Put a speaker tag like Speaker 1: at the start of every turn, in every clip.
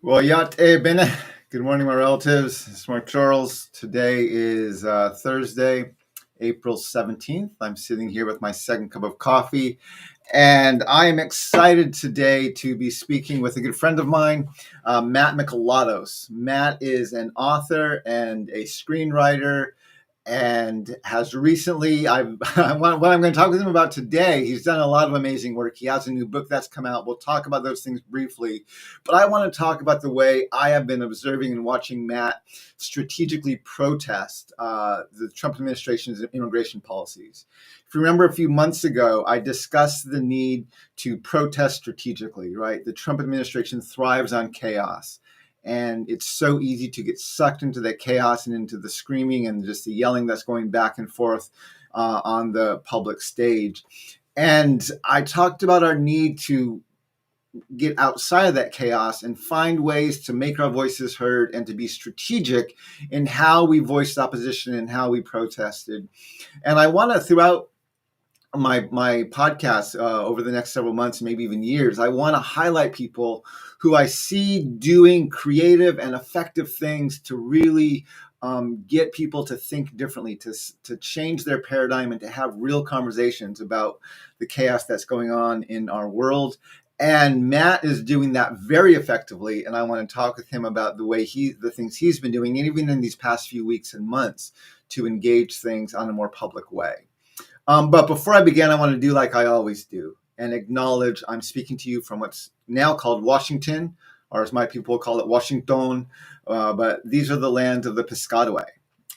Speaker 1: Well, Yat Bene. Good morning, my relatives. It's Mark Charles. Today is Thursday, April 17th. I'm sitting here with my second cup of coffee, and I am excited today to be speaking with a good friend of mine, Matt Mikalatos. Matt is an author and a screenwriter and has recently what I'm going to talk with him about today. He's done a lot of amazing work. He has a new book that's come out. We'll talk about those things briefly, but I want to talk about the way I have been observing and watching Matt strategically protest the Trump administration's immigration policies. If you remember, a few months ago I discussed the need to protest strategically. Right, the Trump administration thrives on chaos, and it's so easy to get sucked into that chaos and into the screaming and just the yelling that's going back and forth on the public stage. And I talked about our need to get outside of that chaos and find ways to make our voices heard and to be strategic in how we voiced opposition and how we protested. And I want to, throughout my podcast over the next several months, maybe even years, I want to highlight people who I see doing creative and effective things to really get people to think differently, to change their paradigm and to have real conversations about the chaos that's going on in our world. And Matt is doing that very effectively, and I want to talk with him about the things he's been doing, and even in these past few weeks and months, to engage things on a more public way. But before I begin, I want to do like I always do and acknowledge I'm speaking to you from what's now called Washington, or as my people call it, Washington. But these are the lands of the Piscataway.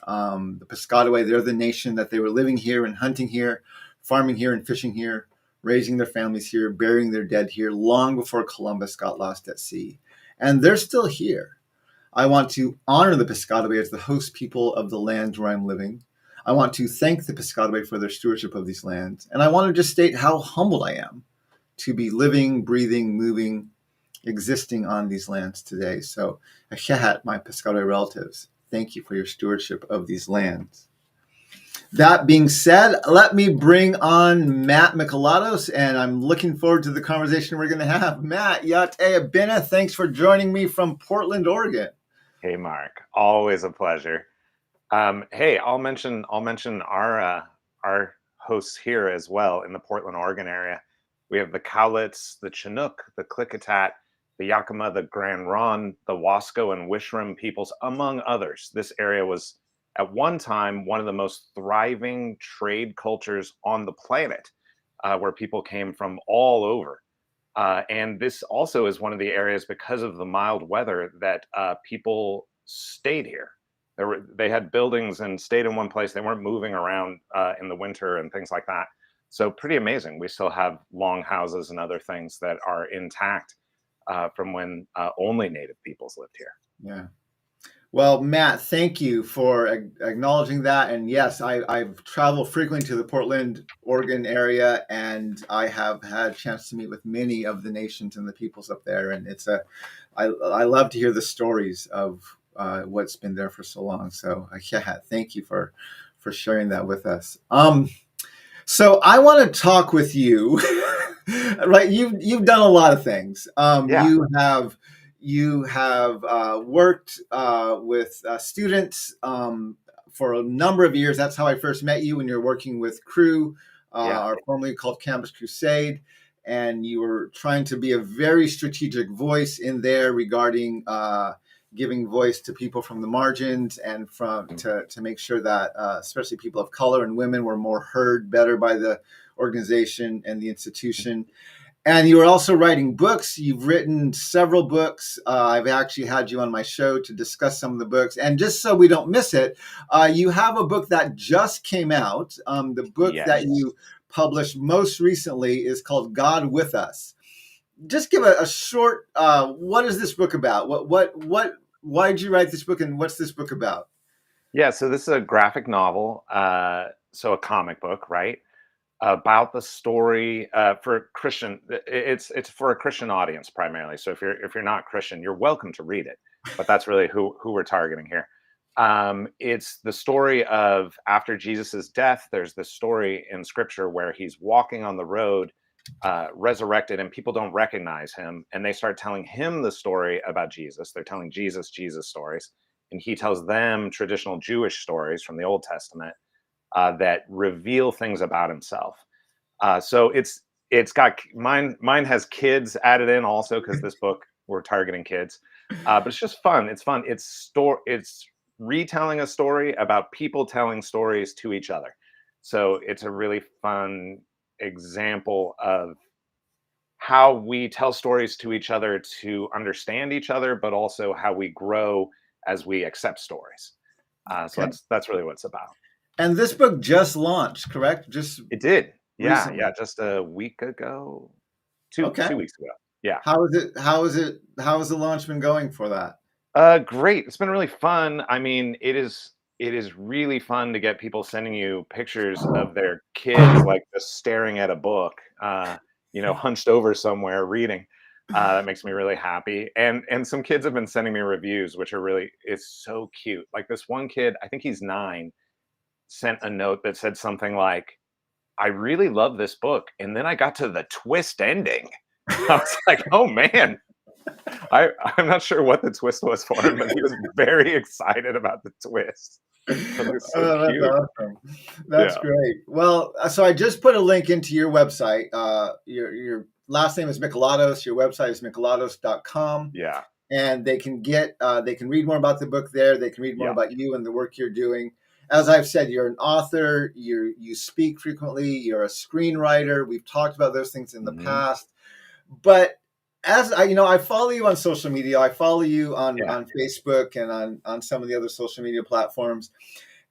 Speaker 1: The Piscataway, they're the nation that they were living here and hunting here, farming here and fishing here, raising their families here, burying their dead here long before Columbus got lost at sea. And they're still here. I want to honor the Piscataway as the host people of the lands where I'm living. I want to thank the Piscataway for their stewardship of these lands. And I want to just state how humbled I am to be living, breathing, moving, existing on these lands today. So, Ashehat, my Piscataway relatives, thank you for your stewardship of these lands. That being said, let me bring on Matt Mikalatos, and I'm looking forward to the conversation we're going to have. Matt, Yate Abina, thanks for joining me from Portland, Oregon.
Speaker 2: Hey, Mark, always a pleasure. Hey, I'll mention our hosts here as well in the Portland, Oregon area. We have the Cowlitz, the Chinook, the Klickitat, the Yakima, the Grand Ronde, the Wasco and Wishram peoples, among others. This area was at one time one of the most thriving trade cultures on the planet, where people came from all over. And this also is one of the areas, because of the mild weather, that people stayed here. They had buildings and stayed in one place. They weren't moving around in the winter and things like that. So pretty amazing. We still have long houses and other things that are intact from when only native peoples lived here.
Speaker 1: Yeah. Well, Matt, thank you for acknowledging that. And yes, I've traveled frequently to the Portland, Oregon area, and I have had a chance to meet with many of the nations and the peoples up there. And I love to hear the stories of what's been there for so long. So yeah, thank you for sharing that with us. So I want to talk with you, right? You've done a lot of things.
Speaker 2: Yeah.
Speaker 1: You have worked with students for a number of years. That's how I first met you, when you were working with Crew, or formerly called Campus Crusade, and you were trying to be a very strategic voice in there regarding giving voice to people from the margins and to make sure that especially people of color and women were more heard better by the organization and the institution. And you were also writing books. You've written several books. I've actually had you on my show to discuss some of the books. And just so we don't miss it, you have a book that just came out. The book that you published most recently is called God With Us. Just give a short, what is this book about? Why did you write this book, and what's this book about?
Speaker 2: Yeah, so this is a graphic novel, so a comic book, right? About the story for Christian. It's for a Christian audience primarily. So if you're not Christian, you're welcome to read it. But that's really who we're targeting here. It's the story of after Jesus's death. There's this story in Scripture where he's walking on the road resurrected, and people don't recognize him, and they start telling him the story about Jesus. They're telling Jesus stories, and he tells them traditional Jewish stories from the Old Testament that reveal things about himself. So it's got mine has kids added in also, because this book, we're targeting kids. But it's just fun. It's fun. It's retelling a story about people telling stories to each other. So it's a really fun example of how we tell stories to each other to understand each other, but also how we grow as we accept stories. So
Speaker 1: Okay.
Speaker 2: that's really what it's about.
Speaker 1: And this book just launched, correct? Just
Speaker 2: It did. Yeah,
Speaker 1: recently.
Speaker 2: yeah, just a week ago.
Speaker 1: Okay.
Speaker 2: 2 weeks ago. Yeah.
Speaker 1: How is it? How is it? How has the launch been going for that?
Speaker 2: Great. It's been really fun. I mean, it is really fun to get people sending you pictures of their kids, like, just staring at a book, hunched over somewhere reading. That makes me really happy. And some kids have been sending me reviews, which are really, it's so cute. Like, this one kid, I think he's 9, sent a note that said something like, "I really love this book, and then I got to the twist ending." I was like, "Oh, man." I'm not sure what the twist was for him, but he was very excited about the twist. It was so
Speaker 1: Oh, that's
Speaker 2: cute.
Speaker 1: awesome. That's
Speaker 2: Yeah.
Speaker 1: great. Well, so I just put a link into your website. Your last name is Mikalatos. Your website is mikalatos.com.
Speaker 2: Yeah.
Speaker 1: And they can read more about the book there. They can read more
Speaker 2: Yeah.
Speaker 1: about you and the work you're doing. As I've said, you're an author. You speak frequently. You're a screenwriter. We've talked about those things in the
Speaker 2: Mhm.
Speaker 1: past. But as I follow you on social media. I follow you
Speaker 2: Yeah.
Speaker 1: on Facebook and on some of the other social media platforms.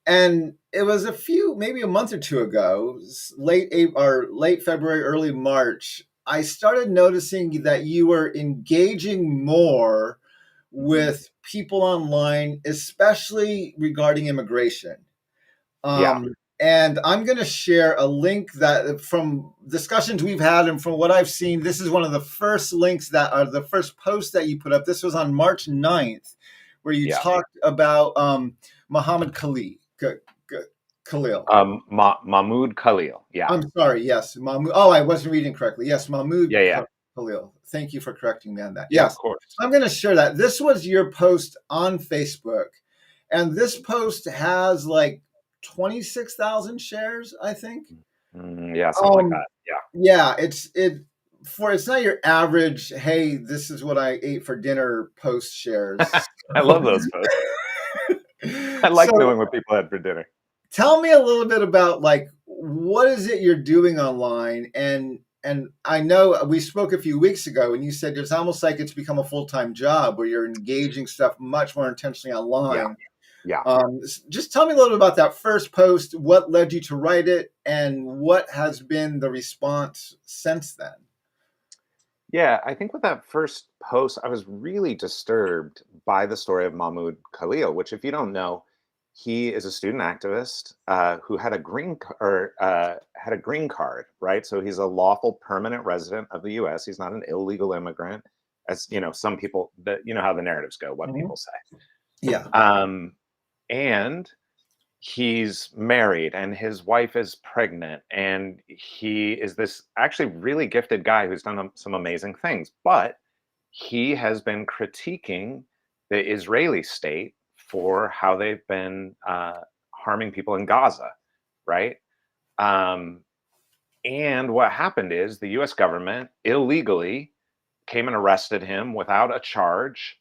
Speaker 1: And it was maybe a month or two ago, late February, early March, I started noticing that you were engaging more
Speaker 2: Mhm.
Speaker 1: with people online, especially regarding immigration.
Speaker 2: Yeah.
Speaker 1: And I'm going to share a link that from discussions we've had and from what I've seen, this is one of the first links that are the first posts that you put up. This was on March 9th, where you
Speaker 2: Yeah.
Speaker 1: talked about Muhammad Khalil.
Speaker 2: Mahmoud Khalil. Yeah.
Speaker 1: I'm sorry. Yes. Mahmoud. Oh, I wasn't reading correctly. Yes. Mahmoud
Speaker 2: Yeah, yeah.
Speaker 1: Khalil. Thank you for correcting me on that.
Speaker 2: Yeah, of
Speaker 1: Yes.
Speaker 2: course.
Speaker 1: I'm going to share that. This was your post on Facebook. And this post has like 26,000 shares, I think.
Speaker 2: Yeah, something like
Speaker 1: Um,
Speaker 2: that. Yeah.
Speaker 1: yeah, it's not your average, hey, this is what I ate for dinner post shares.
Speaker 2: I love those posts. I like
Speaker 1: So
Speaker 2: knowing what people had for dinner.
Speaker 1: tell me a little bit about like what is it you're doing online, and I know we spoke a few weeks ago and you said it's almost like it's become a full-time job where you're engaging stuff much more intentionally
Speaker 2: Yeah.
Speaker 1: online.
Speaker 2: Yeah.
Speaker 1: Just tell me a little bit about that first post, what led you to write it, and what has been the response since then.
Speaker 2: Yeah, I think with that first post, I was really disturbed by the story of Mahmoud Khalil, which, if you don't know, he is a student activist who had had a green card, right? So he's a lawful permanent resident of the U.S. He's not an illegal immigrant, as some people. How the narratives go, what
Speaker 1: Mhm.
Speaker 2: people say.
Speaker 1: Yeah.
Speaker 2: Um, and he's married and his wife is pregnant, and he is this actually really gifted guy who's done some amazing things, but he has been critiquing the Israeli state for how they've been harming people in Gaza, right? um, and what happened is the US government illegally came and arrested him without a charge,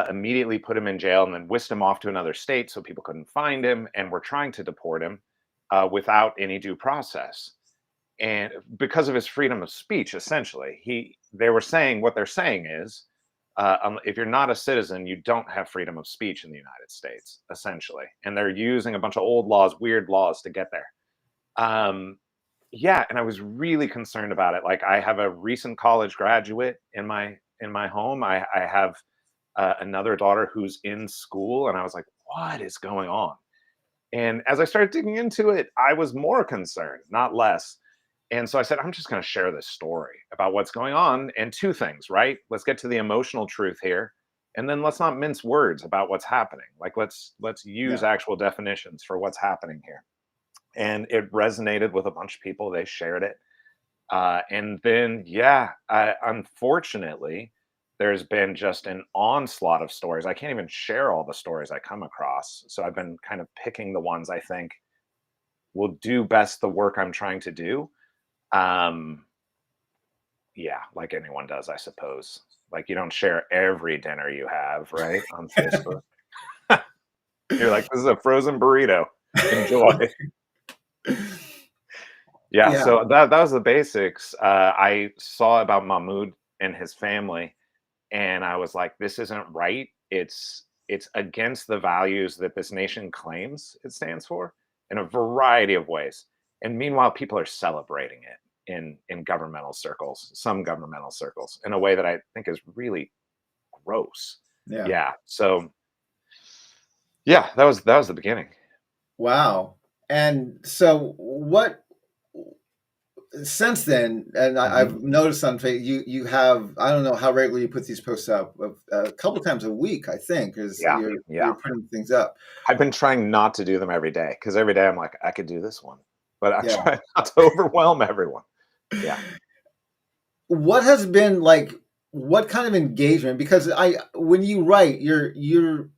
Speaker 2: immediately put him in jail, and then whisked him off to another state so people couldn't find him, and were trying to deport him without any due process. And because of his freedom of speech, essentially, they were saying, what they're saying is, if you're not a citizen, you don't have freedom of speech in the United States, essentially. And they're using a bunch of old laws, weird laws, to get there. Um, yeah, and I was really concerned about it. Like, I have a recent college graduate in my home. I have another daughter who's in school, and I was like, what is going on? And as I started digging into it, I was more concerned, not less. And so I said, I'm just going to share this story about what's going on. And two things, right? Let's get to the emotional truth here, and then let's not mince words about what's happening. Like, let's use
Speaker 1: Yeah.
Speaker 2: actual definitions for what's happening here. And it resonated with a bunch of people. They shared it. And then, unfortunately, there's been just an onslaught of stories. I can't even share all the stories I come across. So I've been kind of picking the ones I think will do best the work I'm trying to do. Um, yeah, like anyone does, I suppose. Like you don't share every dinner you have, right? On Facebook. You're like, this is a frozen burrito. Enjoy. Yeah,
Speaker 1: Yeah.
Speaker 2: so that was the basics. I saw about Mahmoud and his family, and I was like, this isn't right. It's against the values that this nation claims it stands for in a variety of ways. And meanwhile, people are celebrating it in governmental circles, some governmental circles, in a way that I think is really gross.
Speaker 1: Yeah.
Speaker 2: Yeah. So yeah, that was the beginning.
Speaker 1: Wow. And so what since then, and
Speaker 2: Mhm.
Speaker 1: I've noticed on Facebook, you have, I don't know how regularly you put these posts up, a couple times a week, I think, is
Speaker 2: Yeah.
Speaker 1: you're
Speaker 2: Yeah.
Speaker 1: putting things up.
Speaker 2: I've been trying not to do them every day because every day I'm like, I could do this one, but I'm
Speaker 1: Yeah.
Speaker 2: trying not to overwhelm everyone. Yeah.
Speaker 1: What has been like, what kind of engagement? Because when you write, you're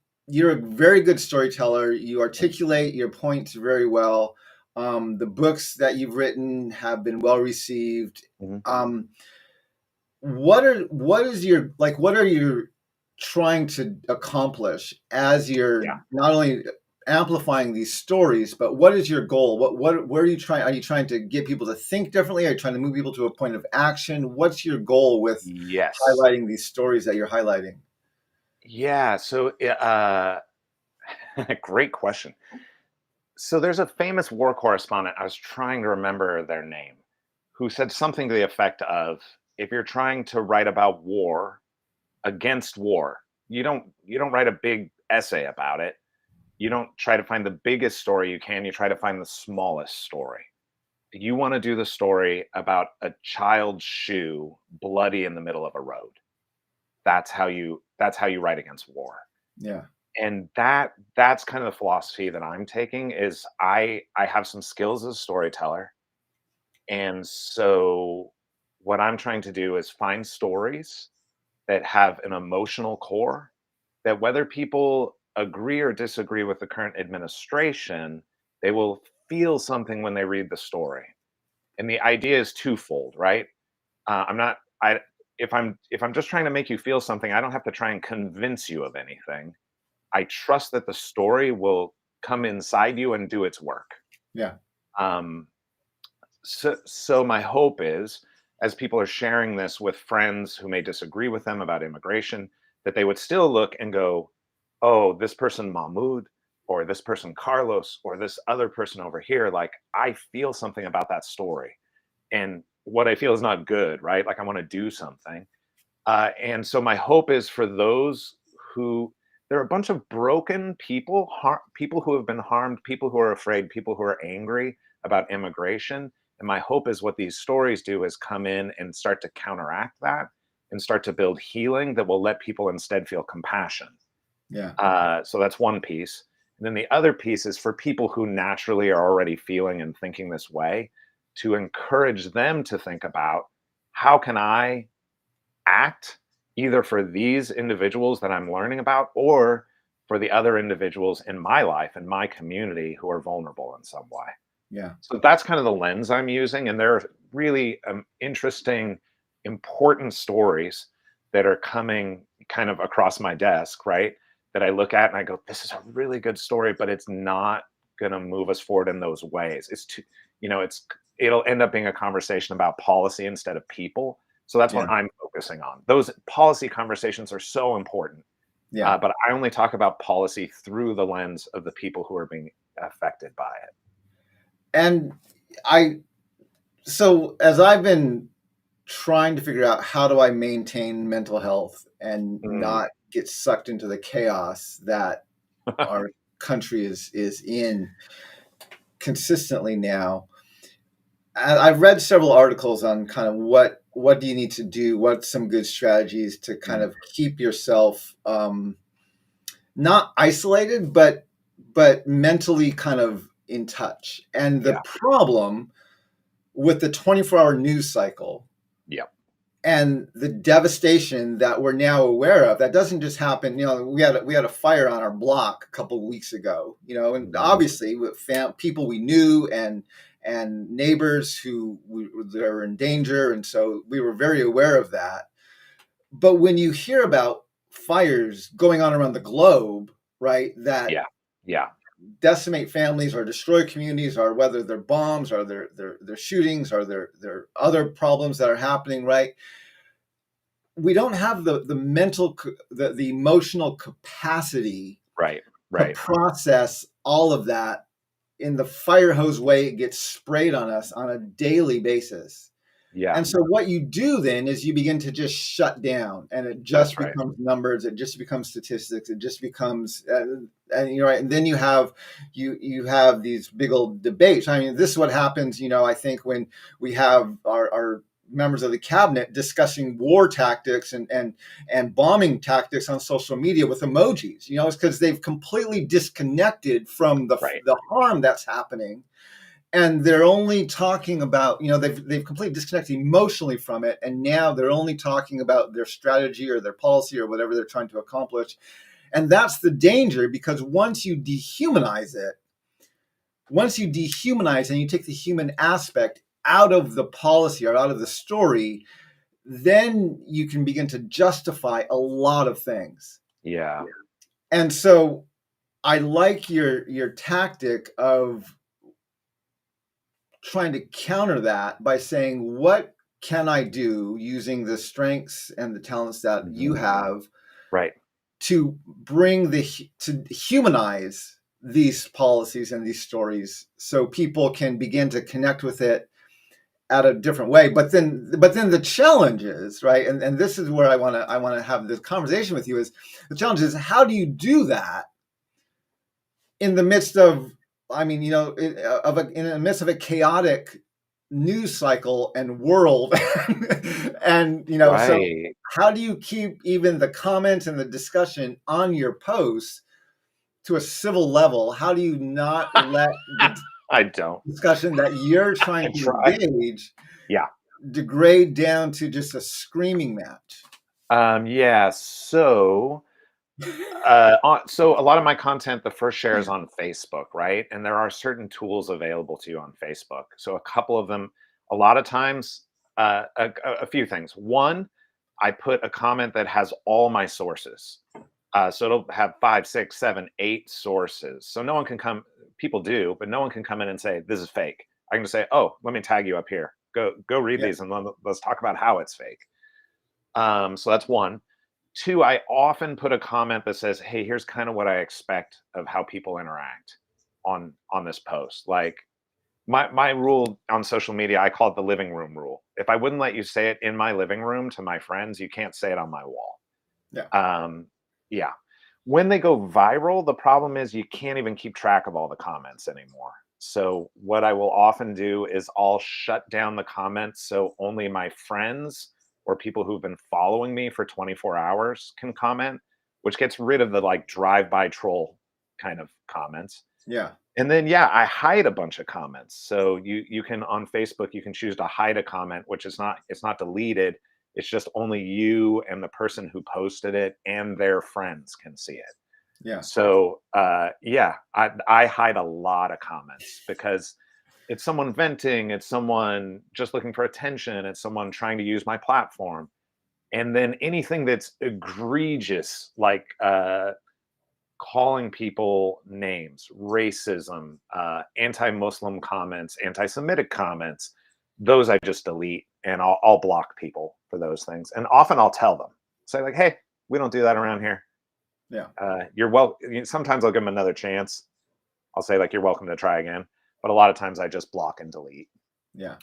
Speaker 1: a very good storyteller. You
Speaker 2: Mhm.
Speaker 1: articulate your points very well. The books that you've written have been well received.
Speaker 2: Mhm.
Speaker 1: Um, what are you trying to accomplish as you're
Speaker 2: Yeah.
Speaker 1: not only amplifying these stories, but what is your goal? Where are you trying? Are you trying to get people to think differently? Are you trying to move people to a point of action? What's your goal with
Speaker 2: Yes.
Speaker 1: highlighting these stories that you're highlighting?
Speaker 2: Yeah. So, great question. So, there's a famous war correspondent. I was trying to remember their name, who said something to the effect of, "If you're trying to write about war against war, you don't write a big essay about it. You don't try to find the biggest story you can. You try to find the smallest story. You want to do the story about a child's shoe bloody in the middle of a road. That's how you write against war."
Speaker 1: Yeah,
Speaker 2: And that's kind of the philosophy that I'm taking is I have some skills as a storyteller. And so what I'm trying to do is find stories that have an emotional core that whether people agree or disagree with the current administration, they will feel something when they read the story. And the idea is twofold, right? I'm not I if I'm just trying to make you feel something, I don't have to try and convince you of anything. I trust that the story will come inside you and do its work.
Speaker 1: yeah,
Speaker 2: Um, so my hope is, as people are sharing this with friends who may disagree with them about immigration, that they would still look and go, "Oh, this person Mahmoud, or this person Carlos, or this other person over here, like I feel something about that story, and what I feel is not good, right? Like I want to do something." And so my hope is for those who there are a bunch of broken people, people who have been harmed, people who are afraid, people who are angry about immigration. And my hope is what these stories do is come in and start to counteract that and start to build healing that will let people instead feel compassion.
Speaker 1: yeah,
Speaker 2: So that's one piece. And then the other piece is for people who naturally are already feeling and thinking this way, to encourage them to think about how can I act either for these individuals that I'm learning about or for the other individuals in my life and my community who are vulnerable in some way.
Speaker 1: yeah.
Speaker 2: So that's kind of the lens I'm using. And there are really interesting, important stories that are coming kind of across my desk, right? That I look at and I go, this is a really good story, but it's not going to move us forward in those ways. It's too, it'll end up being a conversation about policy instead of people. So that's
Speaker 1: Yeah,
Speaker 2: what I'm focusing on. Those policy conversations are so important,
Speaker 1: yeah.
Speaker 2: but I only talk about policy through the lens of the people who are being affected by it.
Speaker 1: And I so as I've been trying to figure out how do I maintain mental health and
Speaker 2: Mm.
Speaker 1: not get sucked into the chaos that our country is in consistently now. And I've read several articles on kind of what do you need to do, what's some good strategies to kind
Speaker 2: Mm.
Speaker 1: of keep yourself not isolated, but mentally kind of in touch. And the
Speaker 2: Yeah.
Speaker 1: problem with the 24-hour news cycle
Speaker 2: Yep.
Speaker 1: and the devastation that we're now aware of, that doesn't just happen. We had a fire on our block a couple of weeks ago. And
Speaker 2: Mhm.
Speaker 1: obviously with people we knew and neighbors who were in danger, and so we were very aware of that. But when you hear about fires going on around the globe, right, that
Speaker 2: Yeah. Yeah.
Speaker 1: decimate families or destroy communities, or whether they're bombs or they're shootings or they're other problems that are happening, right? We don't have the mental, the emotional capacity
Speaker 2: Right.
Speaker 1: to
Speaker 2: Right.
Speaker 1: process all of that in the fire hose way it gets sprayed on us on a daily basis.
Speaker 2: Yeah.
Speaker 1: And so what you do then is you begin to just shut down, and it just
Speaker 2: That's right.
Speaker 1: becomes numbers. It just becomes statistics. It just becomes, and you're right. And then you have these big old debates. I mean, this is what happens. I think when we have our members of the cabinet discussing war tactics and bombing tactics on social media with emojis. It's because they've completely disconnected from
Speaker 2: Right.
Speaker 1: the harm that's happening, and they're only talking about, they've completely disconnected emotionally from it, and now they're only talking about their strategy or their policy or whatever they're trying to accomplish. And that's the danger, because once you dehumanize and you take the human aspect out of the policy or out of the story, then you can begin to justify a lot of things.
Speaker 2: Yeah.
Speaker 1: And so I like your tactic of trying to counter that by saying, what can I do using the strengths and the talents that you
Speaker 2: Mhm.
Speaker 1: have
Speaker 2: Right.
Speaker 1: to to humanize these policies and these stories, so people can begin to connect with it at a different way. But then the challenge is, right, and this is where I want to have this conversation with you, is the challenge is, how do you do that in the midst of, in the midst of a chaotic news cycle and world? And so
Speaker 2: Right.
Speaker 1: how do you keep even the comments and the discussion on your posts to a civil level? How do you not let the
Speaker 2: I don't.
Speaker 1: discussion that you're
Speaker 2: I
Speaker 1: trying to
Speaker 2: try.
Speaker 1: engage
Speaker 2: Yeah.
Speaker 1: degrade down to just a screaming match?
Speaker 2: Yeah. So a lot of my content, the first share is on Facebook, right? And there are certain tools available to you on Facebook. So a couple of them, a lot of times, a few things. One, I put a comment that has all my sources. So it'll have 5, 6, 7, 8 sources. So no one can come. People do, but no one can come in and say this is fake. I can just say, oh, let me tag you up here. Go read
Speaker 1: Yeah,
Speaker 2: these, and let's talk about how it's fake. So that's one. Two, I often put a comment that says, "Hey, here's kind of what I expect of how people interact on this post." Like my rule on social media, I call it the living room rule. If I wouldn't let you say it in my living room to my friends, you can't say it on my wall.
Speaker 1: yeah,
Speaker 2: Um, yeah. When they go viral, the problem is you can't even keep track of all the comments anymore. So what I will often do is I'll shut down the comments so only my friends or people who've been following me for 24 hours can comment, which gets rid of the like drive-by troll kind of comments.
Speaker 1: yeah,
Speaker 2: And then yeah, I hide a bunch of comments. So you can on Facebook, you can choose to hide a comment, which is not it's not deleted. It's just only you and the person who posted it and their friends can see it.
Speaker 1: yeah,
Speaker 2: So yeah, I hide a lot of comments because it's someone venting, it's someone just looking for attention, it's someone trying to use my platform. And then anything that's egregious, like calling people names, racism, anti-Muslim comments, anti-Semitic comments, those I just delete, and I'll block people for those things. And often I'll tell them, say like, "Hey, we don't do that around here.
Speaker 1: yeah,
Speaker 2: You're well." Sometimes I'll give them another chance. I'll say like, "You're welcome to try again," but a lot of times I just block and delete.
Speaker 1: yeah.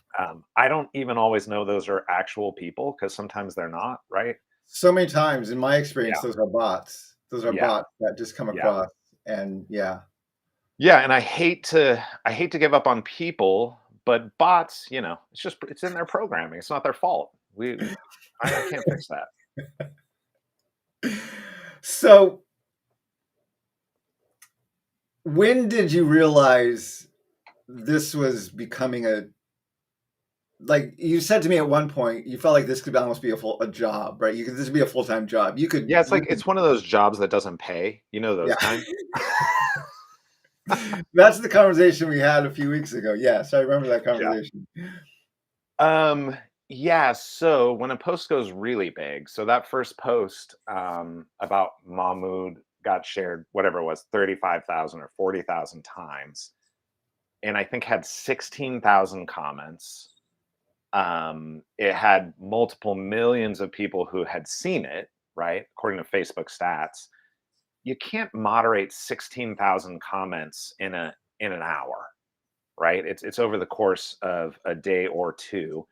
Speaker 2: I don't even always know those are actual people because sometimes they're not. Right?
Speaker 1: So many times in my experience,
Speaker 2: Yeah,
Speaker 1: those are bots. Those are
Speaker 2: yeah,
Speaker 1: bots that just come
Speaker 2: yeah.
Speaker 1: across, and yeah.
Speaker 2: Yeah, and I hate to give up on people, but bots, it's in their programming. It's not their fault. I can't fix that.
Speaker 1: So when did you realize this was becoming like you said to me at one point, you felt like this could almost be a job, right? This could be a full-time job.
Speaker 2: Yeah, it's
Speaker 1: You
Speaker 2: like
Speaker 1: could,
Speaker 2: it's one of those jobs that doesn't pay. You know those
Speaker 1: yeah.
Speaker 2: kind?
Speaker 1: That's the conversation we had a few weeks ago. Yes, I remember that
Speaker 2: Yeah.
Speaker 1: conversation.
Speaker 2: Um, yeah, so when a post goes really big, so that first post about Mahmoud got shared, whatever it was, 35,000 or 40,000 times, and I think had 16,000 comments. It had multiple millions of people who had seen it, right? According to Facebook stats. You can't moderate 16,000 comments in an hour, right? It's over the course of a day or two.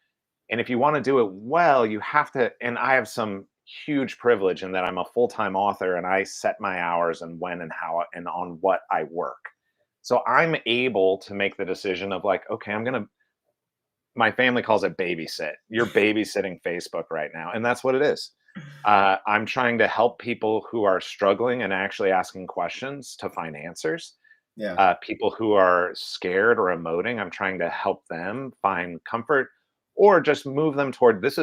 Speaker 2: And if you want to do it well, you have to, and I have some huge privilege in that I'm a full-time author and I set my hours and when and how and on what I work. So I'm able to make the decision of like, okay, I'm going to, my family calls it babysit. You're babysitting Facebook right now. And that's what it is. I'm trying to help people who are struggling and actually asking questions to find answers.
Speaker 1: Yeah,
Speaker 2: People who are scared or emoting, I'm trying to help them find comfort or just move them toward this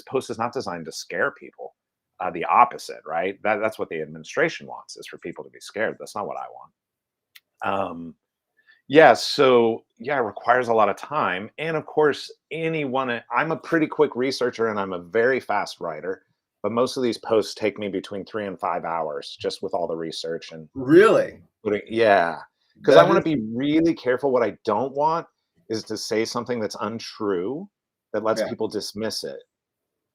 Speaker 2: post is not designed to scare people. The opposite, right? That's what the administration wants is for people to be scared. That's not what I want. Yeah, so yeah, it requires a lot of time. And of course, I'm a pretty quick researcher and I'm a very fast writer, but most of these posts take me between 3 and 5 hours just with all the research and
Speaker 1: really.
Speaker 2: yeah. Because I
Speaker 1: That
Speaker 2: want
Speaker 1: is,
Speaker 2: to be really careful. What I don't want is to say something that's untrue that lets
Speaker 1: yeah,
Speaker 2: people dismiss it.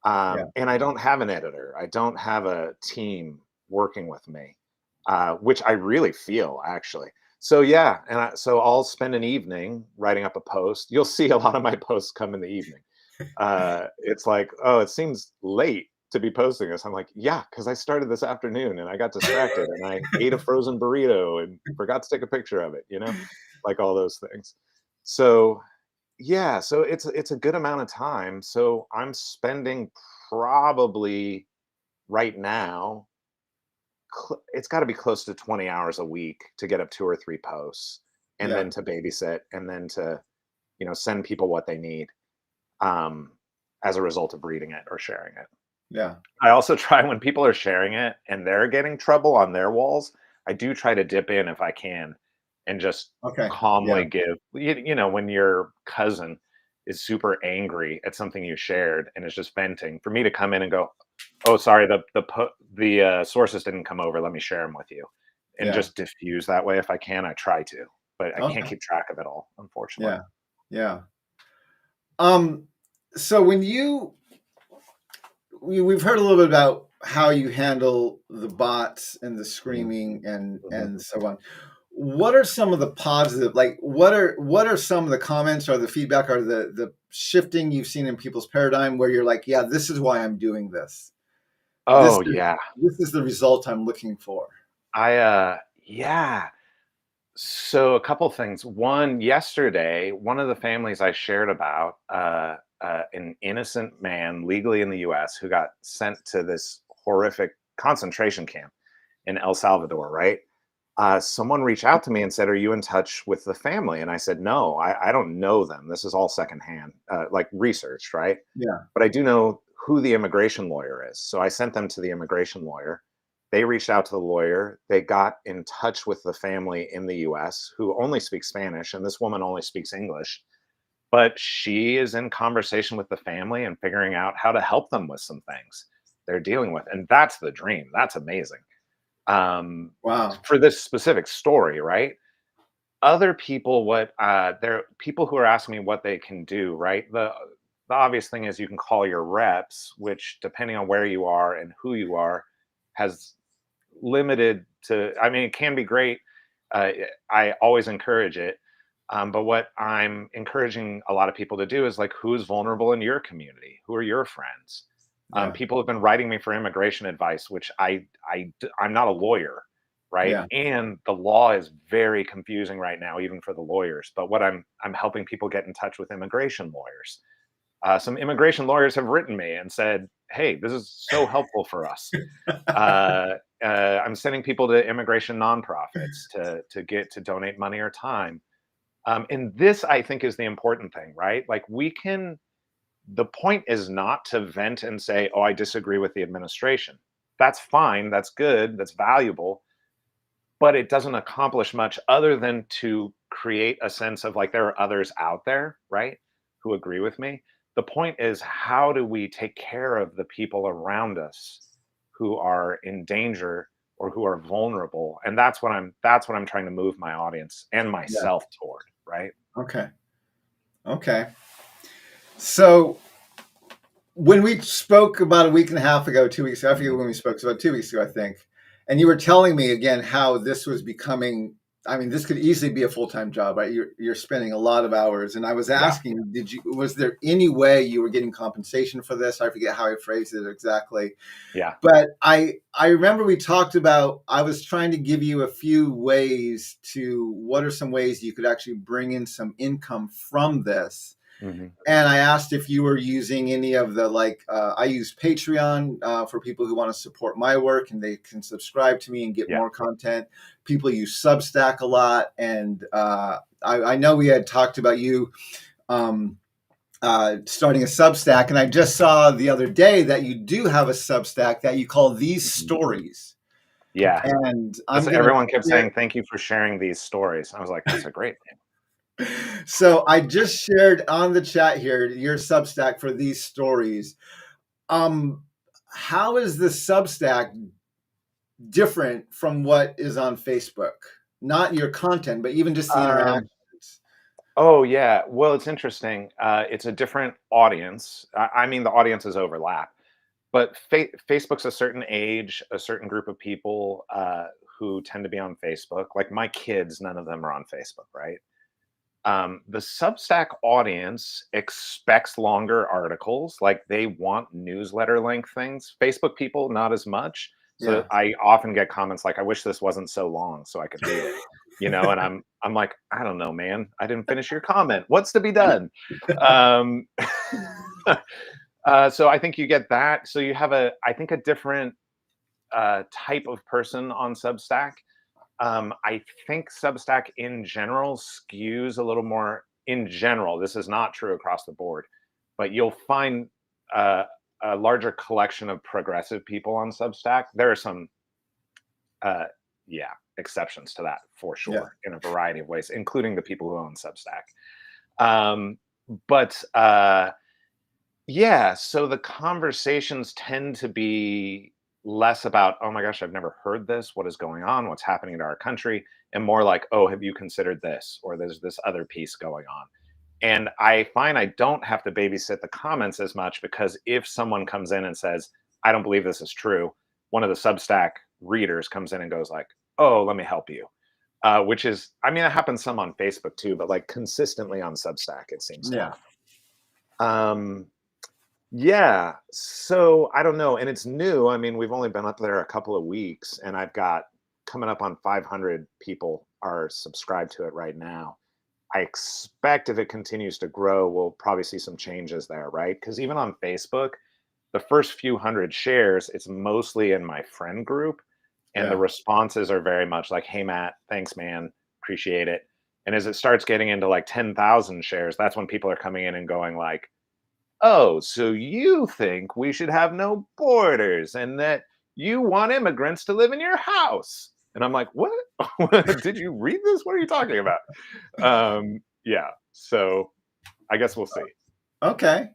Speaker 1: yeah,
Speaker 2: And I don't have an editor. I don't have a team working with me, which I really feel actually. So yeah, so I'll spend an evening writing up a post. You'll see a lot of my posts come in the evening. It's like, oh, it seems late to be posting this. I'm like, yeah, because I started this afternoon and I got distracted and I ate a frozen burrito and forgot to take a picture of it, like all those things. So yeah, so it's a good amount of time. So I'm spending probably right now, it's got to be close to 20 hours a week to get up 2 or 3 posts and
Speaker 1: yeah,
Speaker 2: then to babysit and then to, send people what they need um, as a result of reading it or sharing it.
Speaker 1: yeah.
Speaker 2: I also try when people are sharing it and they're getting trouble on their walls, I do try to dip in if I can and just
Speaker 1: Okay, yeah,
Speaker 2: calmly give, when your cousin is super angry at something you shared and is just venting, for me to come in and go, "Oh, sorry, the sources didn't come over. Let me share them with you," and
Speaker 1: yeah.
Speaker 2: just diffuse that way if I can. I try to, but I can't
Speaker 1: Okay,
Speaker 2: keep track of it all, unfortunately.
Speaker 1: yeah, yeah. Um, so we've heard a little bit about how you handle the bots and the
Speaker 2: Mhm,
Speaker 1: screaming
Speaker 2: mhm.
Speaker 1: and so on. What are some of the positive, like what are some of the comments or the feedback or the shifting you've seen in people's paradigm where you're like, yeah, this is why I'm doing this. This
Speaker 2: Oh
Speaker 1: is
Speaker 2: yeah,
Speaker 1: this is the result I'm looking for.
Speaker 2: yeah. So a couple things. One, yesterday, one of the families I shared about, an innocent man legally in the U.S. who got sent to this horrific concentration camp in El Salvador. Right? Someone reached out to me and said, "Are you in touch with the family?" And I said, "No, I don't know them. This is all secondhand, like research, right?
Speaker 1: Yeah,
Speaker 2: But I do know who the immigration lawyer is." So I sent them to the immigration lawyer. They reached out to the lawyer. They got in touch with the family in the US who only speaks Spanish, and this woman only speaks English. But she is in conversation with the family and figuring out how to help them with some things they're dealing with. And that's the dream. That's amazing. Um,
Speaker 1: wow,
Speaker 2: for this specific story, right? Other people, what there are people who are asking me what they can do, right? The obvious thing is you can call your reps, which depending on where you are and who you are, has limited to, I mean, it can be great. uh, I always encourage it. But what I'm encouraging a lot of people to do is like, who's vulnerable in your community? Who are your friends?
Speaker 1: yeah,
Speaker 2: People have been writing me for immigration advice, which I'm not a lawyer, right?
Speaker 1: yeah,
Speaker 2: And the law is very confusing right now, even for the lawyers. But what I'm helping people get in touch with immigration lawyers. Some immigration lawyers have written me and said, "Hey, this is so helpful for us." Uh, I'm sending people to immigration nonprofits to get to donate money or time. And this, I think, is the important thing, right? Like the point is not to vent and say, oh, I disagree with the administration. That's fine. That's good. That's valuable. But it doesn't accomplish much other than to create a sense of like there are others out there, right, who agree with me. The point is, how do we take care of the people around us who are in danger or who are vulnerable? And that's what I'm trying to move my audience and
Speaker 1: Yeah.
Speaker 2: myself toward, right?
Speaker 1: Okay. Okay. So when we spoke about a week and a half ago, 2 weeks ago, I forget when we spoke, it was about 2 weeks ago, I think. And you were telling me again how this was becoming, I mean, this could easily be a full-time job, right? You're spending a lot of hours. And I was
Speaker 2: Yeah.
Speaker 1: asking, was there any way you were getting compensation for this? I forget how I phrased it exactly.
Speaker 2: Yeah.
Speaker 1: But I remember we talked about, I was trying to give you a few ways to, what are some ways you could actually bring in some income from this?
Speaker 2: Hmm.
Speaker 1: And I asked if you were using any of the, like, I use Patreon for people who want to support my work and they can subscribe to me and get
Speaker 2: Yeah.
Speaker 1: more content. People use Substack a lot. And I know we had talked about you um, starting a Substack. And I just saw the other day that you do have a Substack that you call These
Speaker 2: Hmm.
Speaker 1: Stories.
Speaker 2: Yeah.
Speaker 1: And I'm
Speaker 2: That's,
Speaker 1: going to
Speaker 2: everyone kept
Speaker 1: share.
Speaker 2: saying, thank you for sharing these stories. I was like, that's a great name.
Speaker 1: So I just shared on the chat here your Substack for These Stories. Um, how is the Substack different from what is on Facebook? Not your content, but even just the
Speaker 2: Um,
Speaker 1: interactions.
Speaker 2: oh yeah. Well, it's interesting. It's a different audience. I mean, the audiences overlap, but Facebook's a certain age, a certain group of people who tend to be on Facebook. Like my kids, none of them are on Facebook, right? The Substack audience expects longer articles, like they want newsletter length things. Facebook people, not as much. So
Speaker 1: Yeah.
Speaker 2: I often get comments like, "I wish this wasn't so long, so I could read it." And I'm like, "I don't know, man. I didn't finish your comment. What's to be done?" Um, so I think you get that. So you have I think, a different type of person on Substack. I think Substack in general skews a little more in general. This is not true across the board, but you'll find uh, a larger collection of progressive people on Substack. There are some, uh, yeah, exceptions to that for
Speaker 1: Yeah.
Speaker 2: sure in a variety of ways, including the people who own Substack. But yeah, so the conversations tend to be less about, oh my gosh, I've never heard this. What is going on? What's happening to our country? And more like, oh, have you considered this? Or there's this other piece going on. And I find I don't have to babysit the comments as much, because if someone comes in and says, I don't believe this is true, one of the Substack readers comes in and goes like, oh, let me help you. Which is, I mean, it happens some on Facebook too, but like consistently on Substack, it seems to
Speaker 1: Yeah.
Speaker 2: happen. Um, yeah. So I don't know. And it's new. I mean, we've only been up there a couple of weeks, and I've got coming up on 500 people are subscribed to it right now. I expect if it continues to grow, we'll probably see some changes there, right? Because even on Facebook, the first few hundred shares, it's mostly in my friend group. And the
Speaker 1: Yeah.
Speaker 2: responses are very much like, hey, Matt, thanks, man. Appreciate it. And as it starts getting into like 10,000 shares, that's when people are coming in and going like, oh, so you think we should have no borders and that you want immigrants to live in your house? And I'm like, what? Did you read this? What are you talking about? Yeah. So I guess we'll see.
Speaker 1: Okay.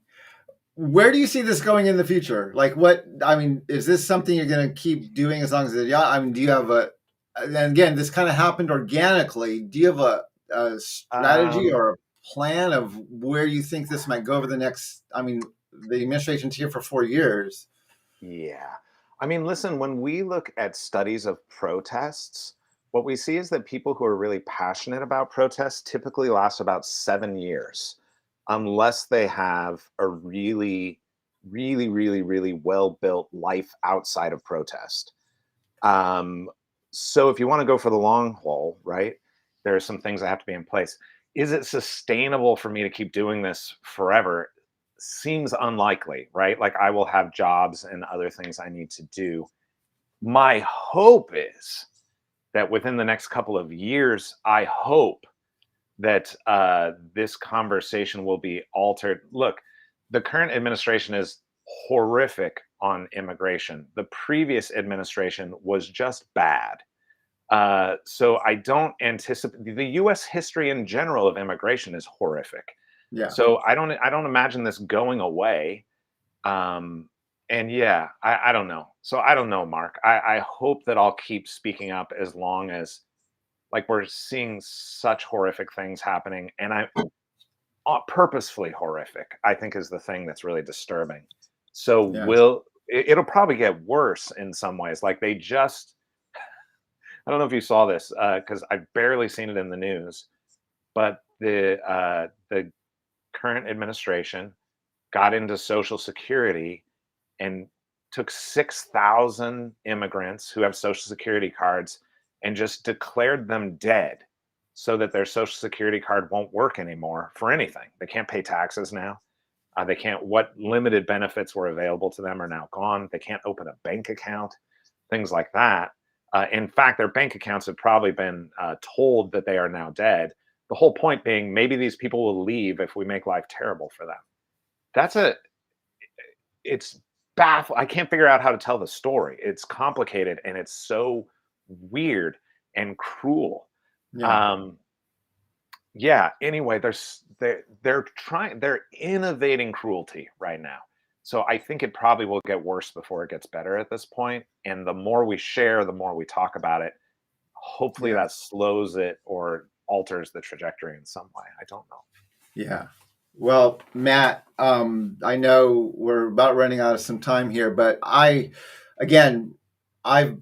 Speaker 1: Where do you see this going in the future? Like, what, I mean, is this something you're going to keep doing as long as it, yeah? I mean, do you have and again, this kind of happened organically. Do you have a strategy
Speaker 2: Um,
Speaker 1: or a plan of where you think this might go over the next, I mean, the administration's here for 4 years.
Speaker 2: yeah. I mean, listen, when we look at studies of protests, what we see is that people who are really passionate about protests typically last about 7 years, unless they have a really, really, really, really well built life outside of protest. Um, so if you want to go for the long haul, right, there are some things that have to be in place. Is it sustainable for me to keep doing this forever? Seems unlikely, right? Like I will have jobs and other things I need to do. My hope is that within the next couple of years, I hope that this conversation will be altered. Look, the current administration is horrific on immigration. The previous administration was just bad. So I don't anticipate, the U.S. history in general of immigration is horrific.
Speaker 1: Yeah.
Speaker 2: So I don't imagine this going away. Um, and yeah, I don't know. So I don't know, Mark. I hope that I'll keep speaking up as long as, like, we're seeing such horrific things happening, and I purposefully horrific, I think, is the thing that's really disturbing. So
Speaker 1: Yeah.
Speaker 2: it'll probably get worse in some ways. Like, they just, I don't know if you saw this, because I've barely seen it in the news, but the current administration got into Social Security and took 6,000 immigrants who have Social Security cards and just declared them dead, so that their Social Security card won't work anymore for anything. They can't pay taxes now. They can't, what limited benefits were available to them are now gone. They can't open a bank account, things like that. In fact, their bank accounts have probably been told that they are now dead. The whole point being, maybe these people will leave if we make life terrible for them. It's baffling. I can't figure out how to tell the story. It's complicated and it's so weird and cruel.
Speaker 1: Yeah.
Speaker 2: Yeah. Anyway, they're innovating cruelty right now. So I think it probably will get worse before it gets better at this point. And the more we share, the more we talk about it, hopefully
Speaker 1: Yeah.
Speaker 2: that slows it or alters the trajectory in some way. I don't know.
Speaker 1: Yeah. Well, Matt, I know we're about running out of some time here, but I've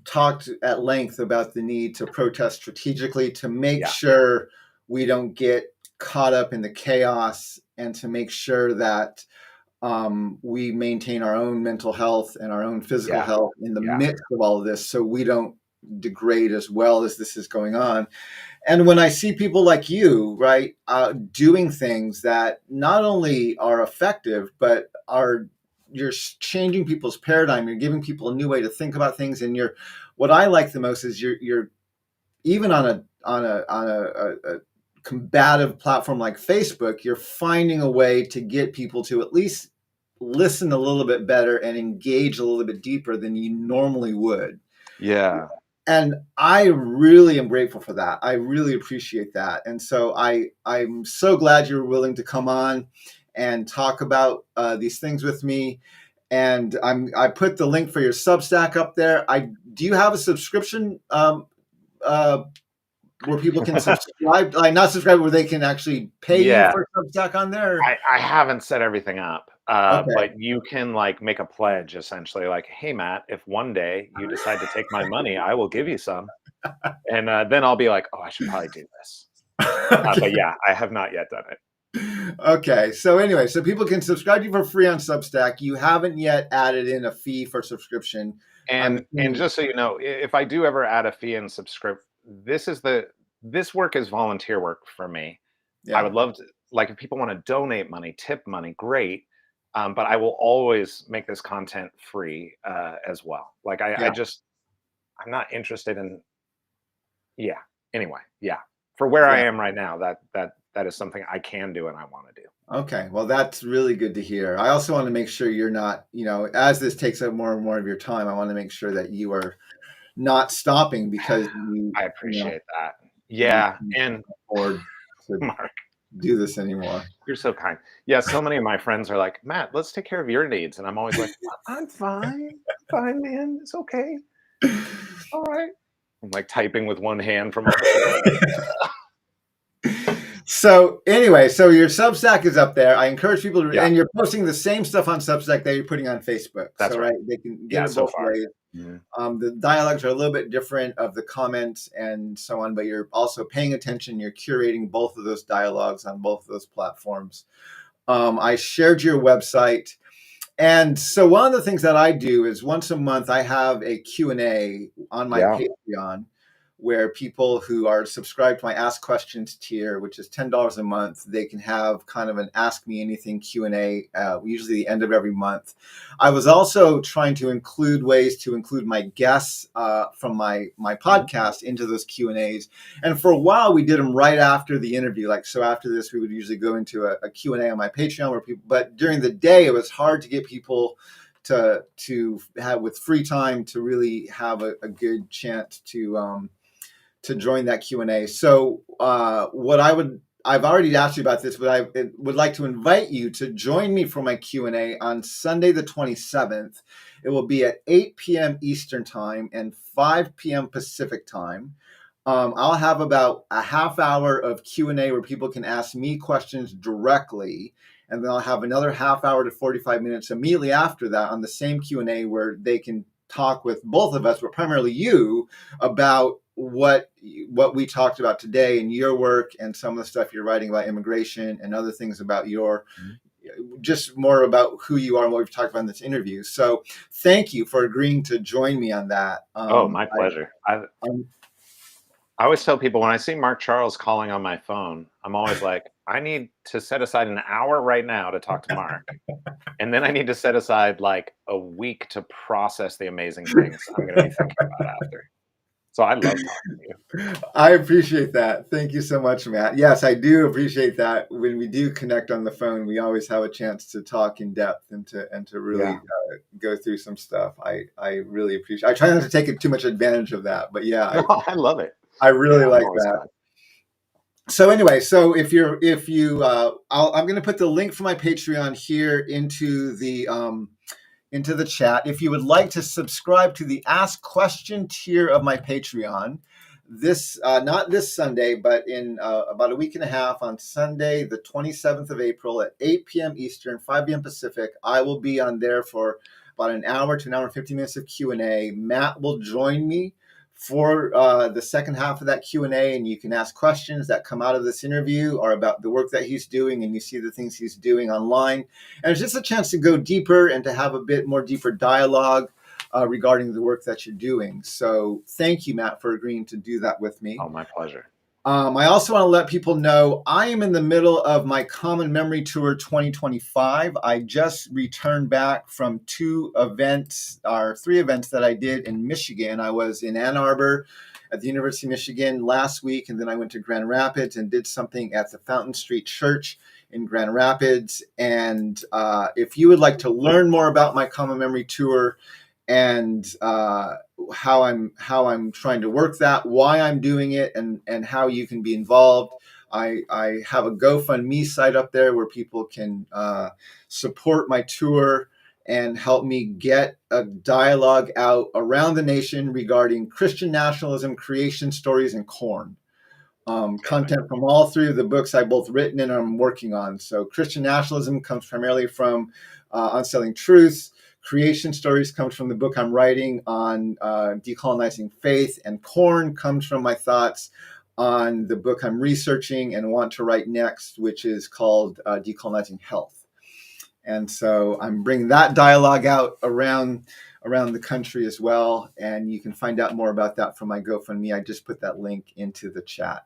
Speaker 1: talked at length about the need to protest strategically to make
Speaker 2: Yeah.
Speaker 1: sure we don't get caught up in the chaos, and to make sure that we maintain our own mental health and our own physical
Speaker 2: Yeah.
Speaker 1: health in the
Speaker 2: Yeah.
Speaker 1: midst of all of this, so we don't degrade as well as this is going on. And when I see people like you, right, doing things that not only are effective, but you're changing people's paradigm. You're giving people a new way to think about things. And what I like the most is you're even on a combative platform like Facebook, you're finding a way to get people to at least listen a little bit better and engage a little bit deeper than you normally would.
Speaker 2: Yeah.
Speaker 1: And I really am grateful for that. I really appreciate that. And so I'm so glad you were willing to come on and talk about these things with me. And I put the link for your Substack up there. Do you have a subscription where people can subscribe? Like, not subscribe, where they can actually pay you for Substack on there?
Speaker 2: I haven't set everything up,
Speaker 1: Okay.
Speaker 2: but you can, like, make a pledge essentially, like, hey, Matt, if one day you decide to take my money, I will give you some. And then I'll be like, oh, I should probably do this.
Speaker 1: Okay.
Speaker 2: But yeah, I have not yet done it.
Speaker 1: Okay. So anyway, so people can subscribe to you for free on Substack. You haven't yet added in a fee for subscription.
Speaker 2: And just so you know, if I do ever add a fee and this work is volunteer work for me.
Speaker 1: Yeah.
Speaker 2: I would love to, like, if people want to donate money, tip money, great. But I will always make this content free as well. Like, I'm not interested in, yeah. Anyway, yeah. For where I am right now, that is something I can do and I want to do.
Speaker 1: Okay. Well, that's really good to hear. I also want to make sure you're not, as this takes up more and more of your time, I want to make sure that you are not stopping because
Speaker 2: I appreciate that. Yeah. And
Speaker 1: afford to
Speaker 2: Mark,
Speaker 1: do this anymore.
Speaker 2: You're so kind. Yeah, so many of my friends are like, Matt, let's take care of your needs. And I'm always like, I'm fine. Fine, man. It's okay. All right. I'm like typing with one hand from
Speaker 1: So anyway, so your Substack is up there. I encourage people to,
Speaker 2: Yeah.
Speaker 1: and you're posting the same stuff on Substack that you're putting on Facebook.
Speaker 2: That's
Speaker 1: so
Speaker 2: right.
Speaker 1: They can get it
Speaker 2: so
Speaker 1: both
Speaker 2: far.
Speaker 1: ways. The dialogues are a little bit different of the comments and so on, but you're also paying attention. You're curating both of those dialogues on both of those platforms. I shared your website. And so one of the things that I do is once a month, I have a Q&A on my Patreon, where people who are subscribed to my Ask Questions tier, which is $10 a month, they can have kind of an Ask Me Anything Q&A, usually the end of every month. I was also trying to include ways to include my guests from my podcast into those Q&As. And for a while, we did them right after the interview. Like, so after this, we would usually go into a Q&A on my Patreon where people, but during the day, it was hard to get people to have with free time to really have a good chance to join that Q&A. So I've already asked you about this, but I would like to invite you to join me for my Q&A on Sunday, the 27th. It will be at 8 p.m. Eastern time and 5 p.m. Pacific time. I'll have about a half hour of Q&A where people can ask me questions directly. And then I'll have another half hour to 45 minutes immediately after that on the same Q&A where they can talk with both of us, but primarily you, about what we talked about today in your work and some of the stuff you're writing about immigration and other things about your, just more about who you are and what we've talked about in this interview. So thank you for agreeing to join me on that.
Speaker 2: My pleasure. I always tell people when I see Mark Charles calling on my phone, I'm always like, I need to set aside an hour right now to talk to Mark. And then I need to set aside like a week to process the amazing things I'm going to be thinking about after. So I love talking to you.
Speaker 1: I appreciate that. Thank you so much, Matt. Yes, I do appreciate that. When we do connect on the phone, we always have a chance to talk in depth and to really go through some stuff. I really appreciate. I try not to take too much advantage of that, but yeah,
Speaker 2: I love it.
Speaker 1: I really like that. Glad. So anyway, so I'm going to put the link for my Patreon here into the chat. If you would like to subscribe to the Ask Question tier of my Patreon, this not this Sunday, but in about a week and a half, on Sunday, the 27th of April at 8 p.m. Eastern, 5 p.m. Pacific, I will be on there for about an hour to an hour and 50 minutes of Q&A. Matt will join me for the second half of that Q&A, and you can ask questions that come out of this interview or about the work that he's doing, and you see the things he's doing online. And it's just a chance to go deeper and to have a bit more deeper dialogue regarding the work that you're doing. So thank you, Matt, for agreeing to do that with me.
Speaker 2: Oh, my pleasure.
Speaker 1: I also want to let people know I am in the middle of my Common Memory Tour 2025. I just returned back from three events that I did in Michigan. I was in Ann Arbor at the University of Michigan last week, and then I went to Grand Rapids and did something at the Fountain Street Church in Grand Rapids. And if you would like to learn more about my Common Memory Tour and how I'm trying to work that, why I'm doing it, and how you can be involved, I have a GoFundMe site up there where people can support my tour and help me get a dialogue out around the nation regarding Christian nationalism, creation stories, and corn. Content from all three of the books I've both written and I'm working on. So Christian nationalism comes primarily from Unsettling Truths. Creation Stories comes from the book I'm writing on decolonizing faith, and corn comes from my thoughts on the book I'm researching and want to write next, which is called Decolonizing Health. And so I'm bringing that dialogue out around the country as well. And you can find out more about that from my GoFundMe. I just put that link into the chat.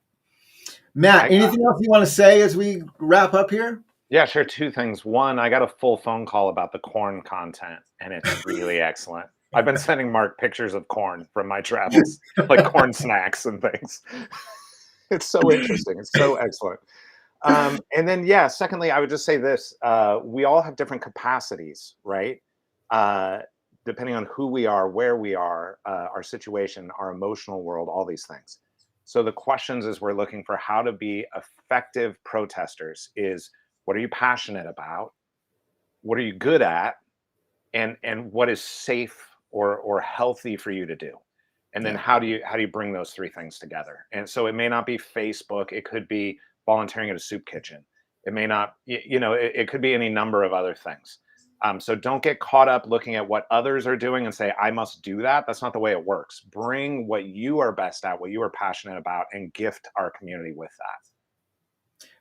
Speaker 1: Matt, anything else you want to say as we wrap up here?
Speaker 2: Yeah, sure. Two things. One, I got a full phone call about the corn content, and it's really excellent. I've been sending Mark pictures of corn from my travels, like corn snacks and things. It's so interesting. It's so excellent. And then, secondly, I would just say this. We all have different capacities, right? Depending on who we are, where we are, our situation, our emotional world, all these things. So the questions as we're looking for how to be effective protesters is, what are you passionate about? What are you good at? And what is safe or healthy for you to do? And then how do you bring those three things together? And so it may not be Facebook. It could be volunteering at a soup kitchen. It may not, it could be any number of other things. So don't get caught up looking at what others are doing and say, I must do that. That's not the way it works. Bring what you are best at, what you are passionate about, and gift our community with that.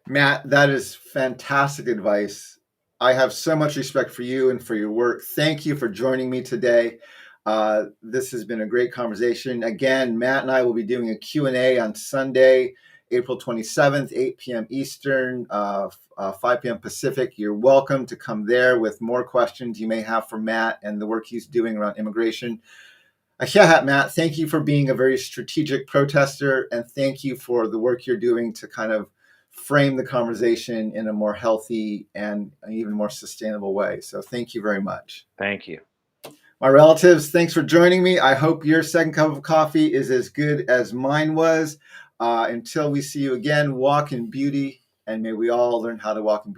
Speaker 1: Matt, that is fantastic advice. I have so much respect for you and for your work. Thank you for joining me today. This has been a great conversation. Again, Matt and I will be doing a Q&A on Sunday, April 27th, 8 p.m. Eastern, 5 p.m. Pacific. You're welcome to come there with more questions you may have for Matt and the work he's doing around immigration. Matt, thank you for being a very strategic protester, and thank you for the work you're doing to kind of frame the conversation in a more healthy and even more sustainable way. So thank you very much.
Speaker 2: Thank you.
Speaker 1: My relatives, thanks for joining me. I hope your second cup of coffee is as good as mine was. Until we see you again, walk in beauty, and may we all learn how to walk in beauty.